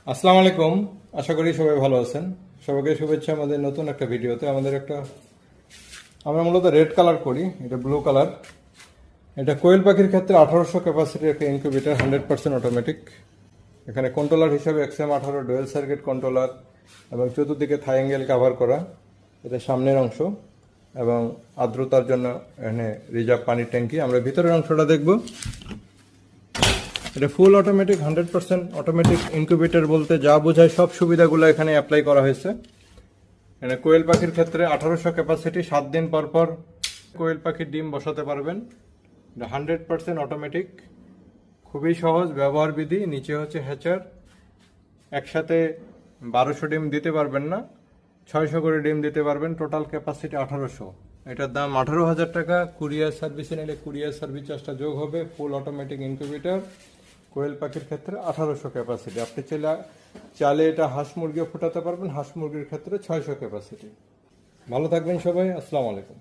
আসসালামু আলাইকুম। আশা করি সবাই ভালো আছেন। সবাইকে শুভেচ্ছা আমাদের নতুন একটা ভিডিওতে। আমরা মূলত রেড কালার করি, এটা ব্লু কালার। এটা কোয়েল পাখির ক্ষেত্রে 1800 ক্যাপাসিটির একটা ইনকিউবেটর, 100% অটোমেটিক। এখানে কন্ট্রোলার হিসাবে XM18 ডুয়েল সার্কিট কন্ট্রোলার এবং চতুর্দিকে থাই অ্যাঙ্গেল কাভার করা। এটা সামনের অংশ এবং আর্দ্রতার জন্য এখানে রিজার্ভ পানির ট্যাঙ্কি। আমরা ভিতরের অংশটা দেখব। এটা ফুল অটোমেটিক, 100% অটোমেটিক ইনকিউবেটর বলতে যা বোঝায় সব সুবিধাগুলো এখানে অ্যাপ্লাই করা হয়েছে। এখানে কোয়েল পাখির ক্ষেত্রে 1800 ক্যাপাসিটি, 7 দিন পর পর কোয়েল পাখির ডিম বসাতে পারবেন। এটা 100% অটোমেটিক, খুবই সহজ ব্যবহার বিধি। নিচে হচ্ছে হ্যাচার, একসাথে 1200 ডিম দিতে পারবেন না, 600 করে ডিম দিতে পারবেন। Total capacity 1800। এটার দাম 18,000 টাকা। কুরিয়ার সার্ভিসে নিলে কুরিয়ার সার্ভিস চার্জটা যোগ হবে। ফুল অটোমেটিক ইনকিউবেটর কোয়েল পাখির ক্ষেত্রে 1800 ক্যাপাসিটি। আপনি চাইলে এটা হাঁস মুরগিও ফোটাতে পারবেন। হাঁস মুরগির ক্ষেত্রে 600 ক্যাপাসিটি। ভালো থাকবেন সবাই। আসসালামু আলাইকুম।